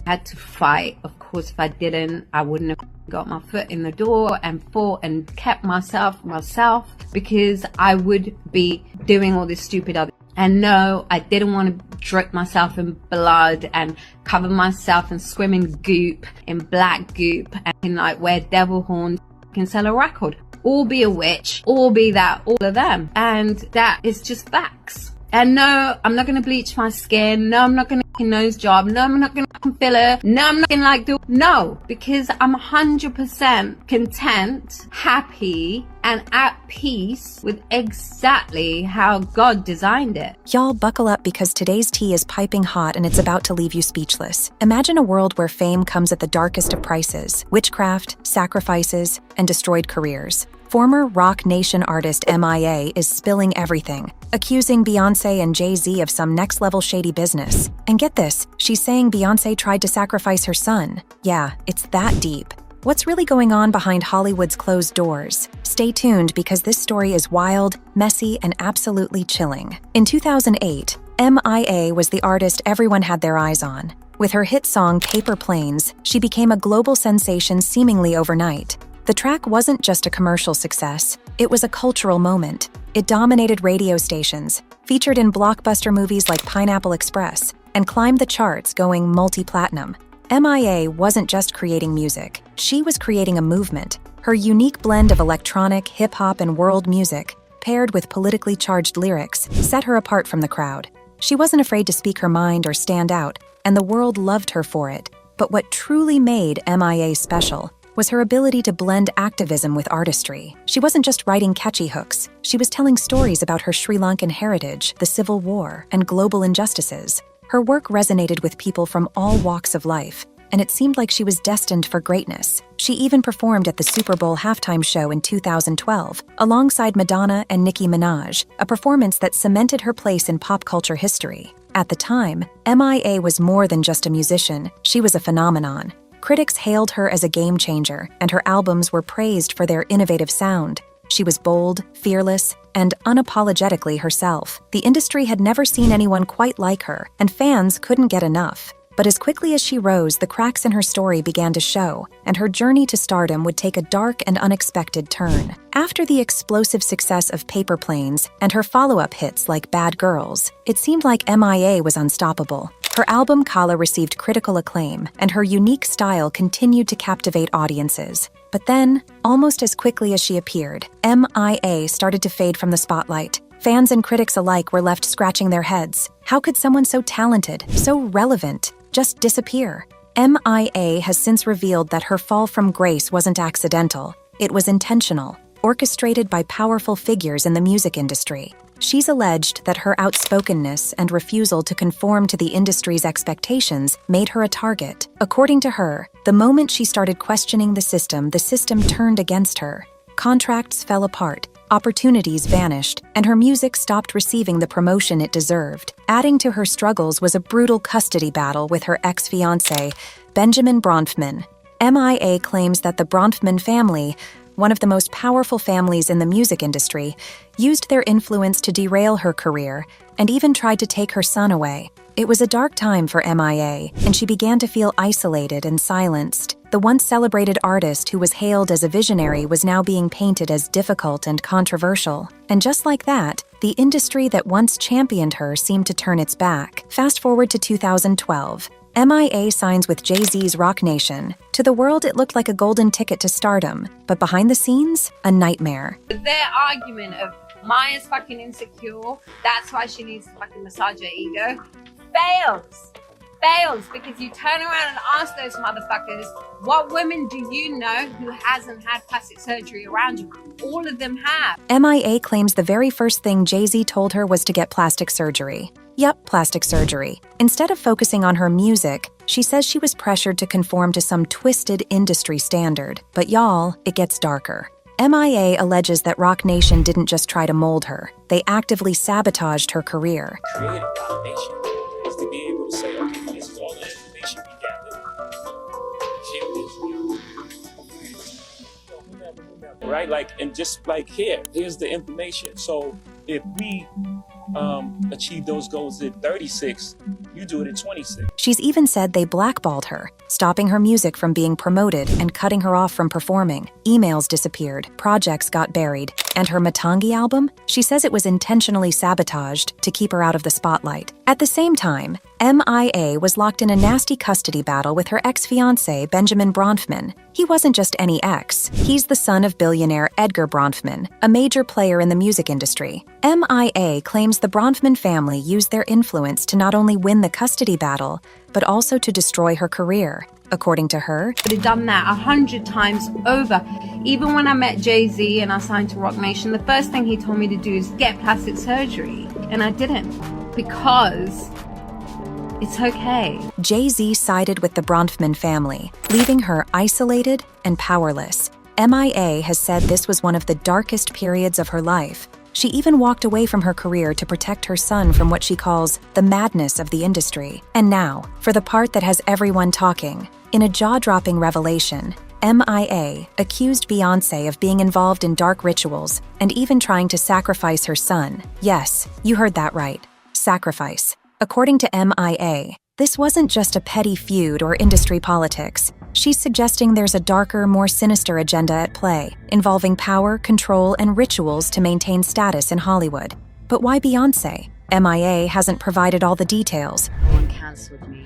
had to fight. Of course, if I didn't, I wouldn't have got my foot in the door and fought and kept myself, because I would be doing all this stupid other. And no, I didn't want to drip myself in blood and cover myself in swimming goop, in black goop, and like wear devil horns and sell a record. Or be a witch, or be that, all of them. And that is just facts. And no, I'm not going to bleach my skin. No, I'm not going to nose job. No, I'm not going to filler. No, I'm not going to no, because I'm 100% content, happy, and at peace with exactly how God designed it. Y'all buckle up, because today's tea is piping hot and it's about to leave you speechless. Imagine a world where fame comes at the darkest of prices: witchcraft, sacrifices, and destroyed careers. Former Roc Nation artist M.I.A. is spilling everything, accusing Beyoncé and Jay-Z of some next-level shady business. And get this, she's saying Beyoncé tried to sacrifice her son. Yeah, it's that deep. What's really going on behind Hollywood's closed doors? Stay tuned, because this story is wild, messy, and absolutely chilling. In 2008, M.I.A. was the artist everyone had their eyes on. With her hit song Paper Planes, she became a global sensation seemingly overnight. The track wasn't just a commercial success, it was a cultural moment. It dominated radio stations, featured in blockbuster movies like Pineapple Express, and climbed the charts, going multi-platinum. M.I.A. wasn't just creating music, she was creating a movement. Her unique blend of electronic, hip-hop, and world music, paired with politically charged lyrics, set her apart from the crowd. She wasn't afraid to speak her mind or stand out, and the world loved her for it. But what truly made M.I.A. special was her ability to blend activism with artistry. She wasn't just writing catchy hooks, she was telling stories about her Sri Lankan heritage, the Civil War, and global injustices. Her work resonated with people from all walks of life, and it seemed like she was destined for greatness. She even performed at the Super Bowl halftime show in 2012, alongside Madonna and Nicki Minaj, a performance that cemented her place in pop culture history. At the time, M.I.A. was more than just a musician, she was a phenomenon. Critics hailed her as a game changer, and her albums were praised for their innovative sound. She was bold, fearless, and unapologetically herself. The industry had never seen anyone quite like her, and fans couldn't get enough. But as quickly as she rose, the cracks in her story began to show, and her journey to stardom would take a dark and unexpected turn. After the explosive success of Paper Planes and her follow-up hits like Bad Girls, it seemed like M.I.A. was unstoppable. Her album Kala received critical acclaim, and her unique style continued to captivate audiences. But then, almost as quickly as she appeared, M.I.A. started to fade from the spotlight. Fans and critics alike were left scratching their heads. How could someone so talented, so relevant, just disappear? M.I.A. has since revealed that her fall from grace wasn't accidental. It was intentional, orchestrated by powerful figures in the music industry. She's alleged that her outspokenness and refusal to conform to the industry's expectations made her a target. According to her, the moment she started questioning the system turned against her. Contracts fell apart, opportunities vanished, and her music stopped receiving the promotion it deserved. Adding to her struggles was a brutal custody battle with her ex-fiancé, Benjamin Bronfman. M.I.A. claims that the Bronfman family, one of the most powerful families in the music industry, used their influence to derail her career and even tried to take her son away. It was a dark time for M.I.A., and she began to feel isolated and silenced. The once celebrated artist who was hailed as a visionary was now being painted as difficult and controversial. And just like that, the industry that once championed her seemed to turn its back. Fast forward to 2012. M.I.A. signs with Jay-Z's Roc Nation. To the world, it looked like a golden ticket to stardom, but behind the scenes, a nightmare. Their argument of Maya's fucking insecure, that's why she needs to fucking massage her ego, fails, because you turn around and ask those motherfuckers, what women do you know who hasn't had plastic surgery around you? All of them have. M.I.A. claims the very first thing Jay-Z told her was to get plastic surgery. Yup, plastic surgery. Instead of focusing on her music, she says she was pressured to conform to some twisted industry standard. But y'all, it gets darker. M.I.A. alleges that Roc Nation didn't just try to mold her, they actively sabotaged her career. Creative validation is to be able to say, okay, this is all the information we gathered. Right? Like, and just like here's the information. So if we achieve those goals at 36, you do it at 26. She's even said they blackballed her, stopping her music from being promoted and cutting her off from performing. Emails disappeared, projects got buried, and her Matangi album? She says it was intentionally sabotaged to keep her out of the spotlight. At the same time, M.I.A. was locked in a nasty custody battle with her ex-fiancé, Benjamin Bronfman. He wasn't just any ex. He's the son of billionaire Edgar Bronfman, a major player in the music industry. M.I.A. claims the Bronfman family used their influence to not only win the custody battle, but also to destroy her career. According to her, I would have done that 100 times over. Even when I met Jay-Z and I signed to Roc Nation, the first thing he told me to do is get plastic surgery. And I didn't, because it's okay. Jay-Z sided with the Bronfman family, leaving her isolated and powerless. M.I.A. has said this was one of the darkest periods of her life. She even walked away from her career to protect her son from what she calls the madness of the industry. And now, for the part that has everyone talking. In a jaw-dropping revelation, M.I.A. accused Beyoncé of being involved in dark rituals and even trying to sacrifice her son. Yes, you heard that right. Sacrifice. According to M.I.A., this wasn't just a petty feud or industry politics. She's suggesting there's a darker, more sinister agenda at play, involving power, control, and rituals to maintain status in Hollywood. But why Beyoncé? M.I.A. hasn't provided all the details. Someone cancelled me.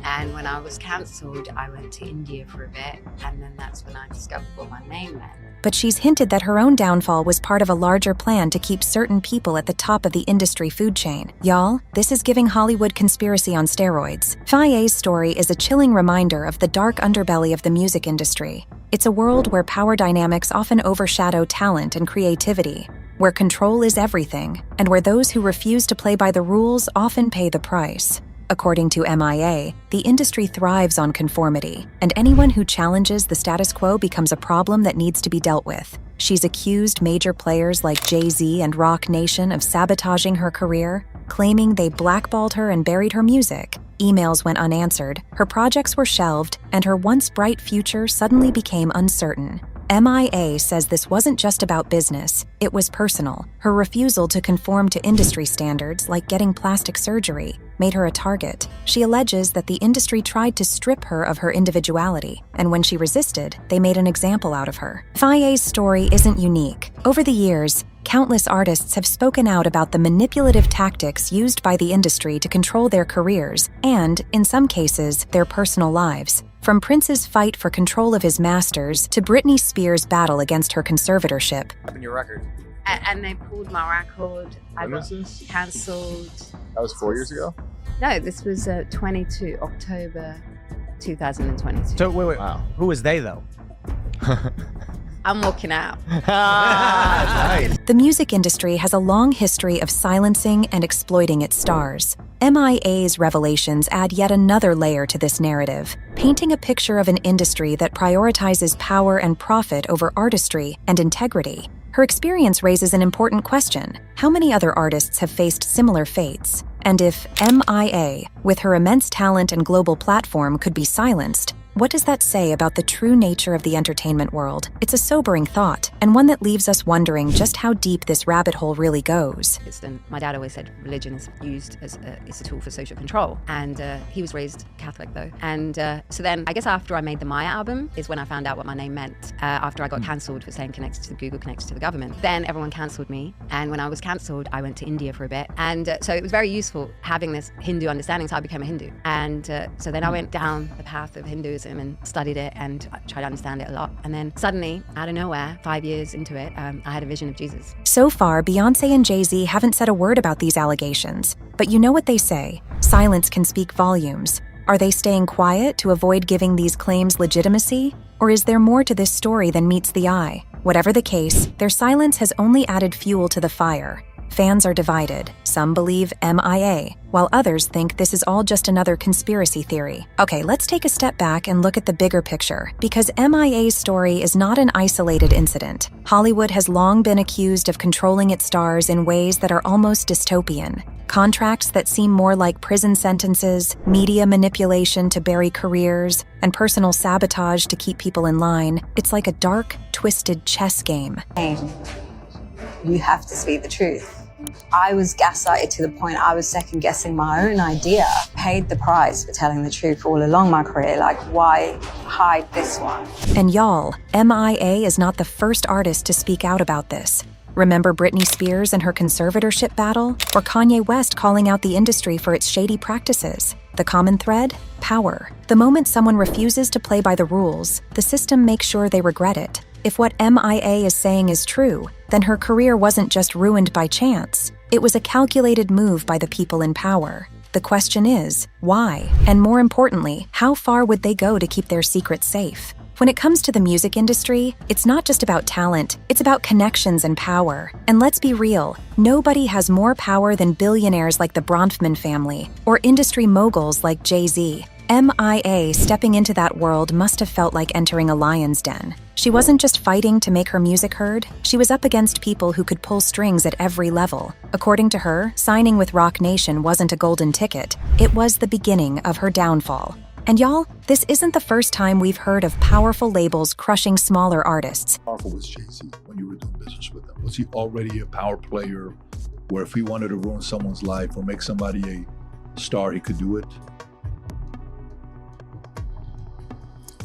And when I was cancelled, I went to India for a bit, and then that's when I discovered what my name meant. But she's hinted that her own downfall was part of a larger plan to keep certain people at the top of the industry food chain. Y'all, this is giving Hollywood conspiracy on steroids. M.I.A.'s story is a chilling reminder of the dark underbelly of the music industry. It's a world where power dynamics often overshadow talent and creativity, where control is everything, and where those who refuse to play by the rules often pay the price. According to M.I.A., the industry thrives on conformity, and anyone who challenges the status quo becomes a problem that needs to be dealt with. She's accused major players like Jay-Z and Roc Nation of sabotaging her career, claiming they blackballed her and buried her music. Emails went unanswered, her projects were shelved, and her once bright future suddenly became uncertain. M.I.A. says this wasn't just about business, it was personal. Her refusal to conform to industry standards, like getting plastic surgery, made her a target. She alleges that the industry tried to strip her of her individuality, and when she resisted, they made an example out of her. M.I.A.'s story isn't unique. Over the years, countless artists have spoken out about the manipulative tactics used by the industry to control their careers and, in some cases, their personal lives. From Prince's fight for control of his masters to Britney Spears' battle against her conservatorship. What happened to your record? And they pulled my record. I got cancelled. That was 4 years ago? No, this was October 2022. So wait. Wow. Who was they though? I'm walking out. Nice. The music industry has a long history of silencing and exploiting its stars. M.I.A.'s revelations add yet another layer to this narrative, painting a picture of an industry that prioritizes power and profit over artistry and integrity. Her experience raises an important question. How many other artists have faced similar fates? And if M.I.A., with her immense talent and global platform, could be silenced, what does that say about the true nature of the entertainment world? It's a sobering thought, and one that leaves us wondering just how deep this rabbit hole really goes. My dad always said religion is used as a tool for social control, and he was raised Catholic though. And so then I guess after I made the M.I.A. album is when I found out what my name meant, after I got cancelled for saying connected to Google, connected to the government. Then everyone cancelled me, and when I was cancelled, I went to India for a bit. And so it was very useful having this Hindu understanding, so I became a Hindu. And so then I went down the path of Hinduism and studied it and tried to understand it a lot. And then suddenly, out of nowhere, 5 years into it, I had a vision of Jesus. So far, Beyoncé and Jay-Z haven't said a word about these allegations. But you know what they say, silence can speak volumes. Are they staying quiet to avoid giving these claims legitimacy? Or is there more to this story than meets the eye? Whatever the case, their silence has only added fuel to the fire. Fans are divided. Some believe M.I.A., while others think this is all just another conspiracy theory. Okay, let's take a step back and look at the bigger picture, because M.I.A.'s story is not an isolated incident. Hollywood has long been accused of controlling its stars in ways that are almost dystopian. Contracts that seem more like prison sentences, media manipulation to bury careers, and personal sabotage to keep people in line. It's like a dark, twisted chess game. You have to speak the truth. I was gaslighted to the point I was second guessing my own idea. Paid the price for telling the truth all along my career. Like, why hide this one? And y'all, M.I.A. is not the first artist to speak out about this. Remember Britney Spears and her conservatorship battle? Or Kanye West calling out the industry for its shady practices? The common thread? Power. The moment someone refuses to play by the rules, the system makes sure they regret it. If what M.I.A. is saying is true, then her career wasn't just ruined by chance. It was a calculated move by the people in power. The question is, why? And more importantly, how far would they go to keep their secrets safe? When it comes to the music industry, it's not just about talent, it's about connections and power. And let's be real, nobody has more power than billionaires like the Bronfman family, or industry moguls like Jay-Z. M.I.A. stepping into that world must have felt like entering a lion's den. She wasn't just fighting to make her music heard, she was up against people who could pull strings at every level. According to her, signing with Roc Nation wasn't a golden ticket, it was the beginning of her downfall. And y'all, this isn't the first time we've heard of powerful labels crushing smaller artists. How powerful was Jay-Z when you were doing business with him? Was he already a power player where if he wanted to ruin someone's life or make somebody a star, he could do it?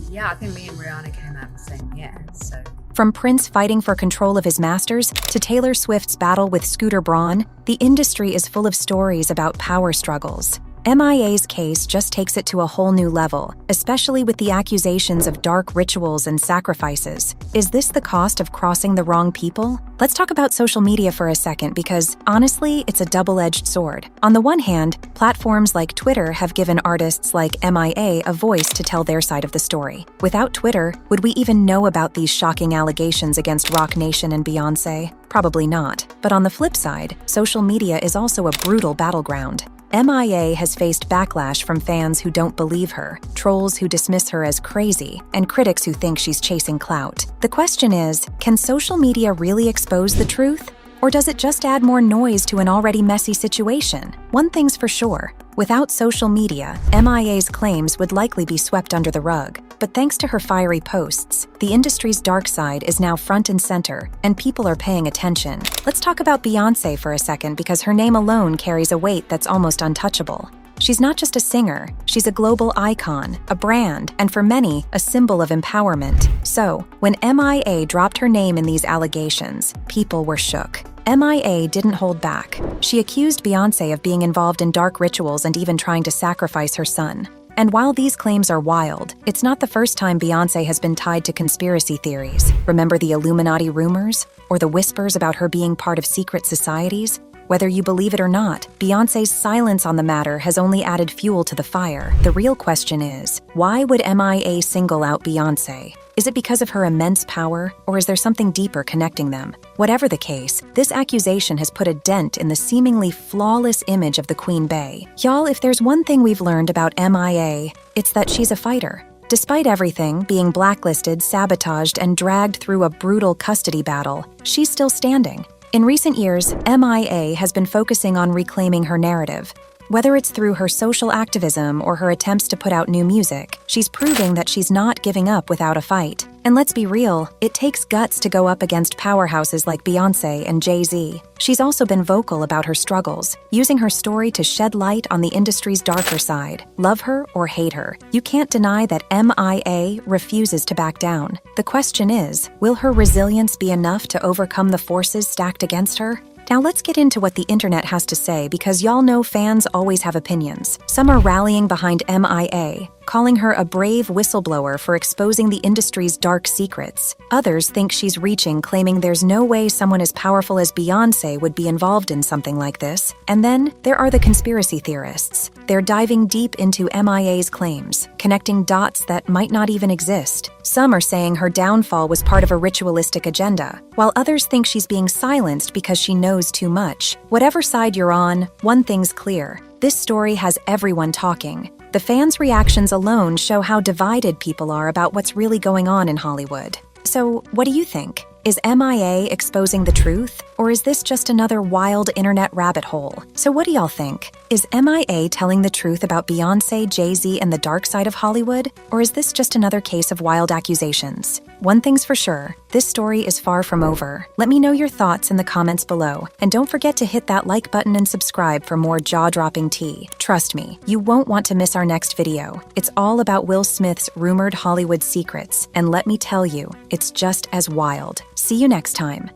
Yeah, I think me and Rihanna came out the same year, so... From Prince fighting for control of his masters to Taylor Swift's battle with Scooter Braun, the industry is full of stories about power struggles. M.I.A.'s case just takes it to a whole new level, especially with the accusations of dark rituals and sacrifices. Is this the cost of crossing the wrong people? Let's talk about social media for a second because, honestly, it's a double-edged sword. On the one hand, platforms like Twitter have given artists like M.I.A. a voice to tell their side of the story. Without Twitter, would we even know about these shocking allegations against Roc Nation and Beyoncé? Probably not. But on the flip side, social media is also a brutal battleground. M.I.A. has faced backlash from fans who don't believe her, trolls who dismiss her as crazy, and critics who think she's chasing clout. The question is, can social media really expose the truth? Or does it just add more noise to an already messy situation? One thing's for sure, without social media, M.I.A.'s claims would likely be swept under the rug. But thanks to her fiery posts, the industry's dark side is now front and center, and people are paying attention. Let's talk about Beyoncé for a second because her name alone carries a weight that's almost untouchable. She's not just a singer, she's a global icon, a brand, and for many, a symbol of empowerment. So, when M.I.A. dropped her name in these allegations, people were shook. M.I.A. didn't hold back. She accused Beyoncé of being involved in dark rituals and even trying to sacrifice her son. And while these claims are wild, it's not the first time Beyoncé has been tied to conspiracy theories. Remember the Illuminati rumors? Or the whispers about her being part of secret societies? Whether you believe it or not, Beyoncé's silence on the matter has only added fuel to the fire. The real question is, why would M.I.A. single out Beyoncé? Is it because of her immense power, or is there something deeper connecting them? Whatever the case, this accusation has put a dent in the seemingly flawless image of the Queen Bey. Y'all, if there's one thing we've learned about M.I.A., it's that she's a fighter. Despite everything, being blacklisted, sabotaged, and dragged through a brutal custody battle, she's still standing. In recent years, M.I.A. has been focusing on reclaiming her narrative. Whether it's through her social activism or her attempts to put out new music, she's proving that she's not giving up without a fight. And let's be real, it takes guts to go up against powerhouses like Beyoncé and Jay-Z. She's also been vocal about her struggles, using her story to shed light on the industry's darker side. Love her or hate her, you can't deny that M.I.A. refuses to back down. The question is, will her resilience be enough to overcome the forces stacked against her? Now let's get into what the internet has to say because y'all know fans always have opinions. Some are rallying behind M.I.A., calling her a brave whistleblower for exposing the industry's dark secrets. Others think she's reaching, claiming there's no way someone as powerful as Beyoncé would be involved in something like this. And then there are the conspiracy theorists. They're diving deep into M.I.A.'s claims, connecting dots that might not even exist. Some are saying her downfall was part of a ritualistic agenda, while others think she's being silenced because she knows too much. Whatever side you're on, one thing's clear. This story has everyone talking. The fans' reactions alone show how divided people are about what's really going on in Hollywood. So, what do you think? Is M.I.A. exposing the truth? Or is this just another wild internet rabbit hole? So what do y'all think? Is M.I.A. telling the truth about Beyoncé, Jay-Z, and the dark side of Hollywood? Or is this just another case of wild accusations? One thing's for sure, this story is far from over. Let me know your thoughts in the comments below, and don't forget to hit that like button and subscribe for more jaw-dropping tea. Trust me, you won't want to miss our next video. It's all about Will Smith's rumored Hollywood secrets, and let me tell you, it's just as wild. See you next time.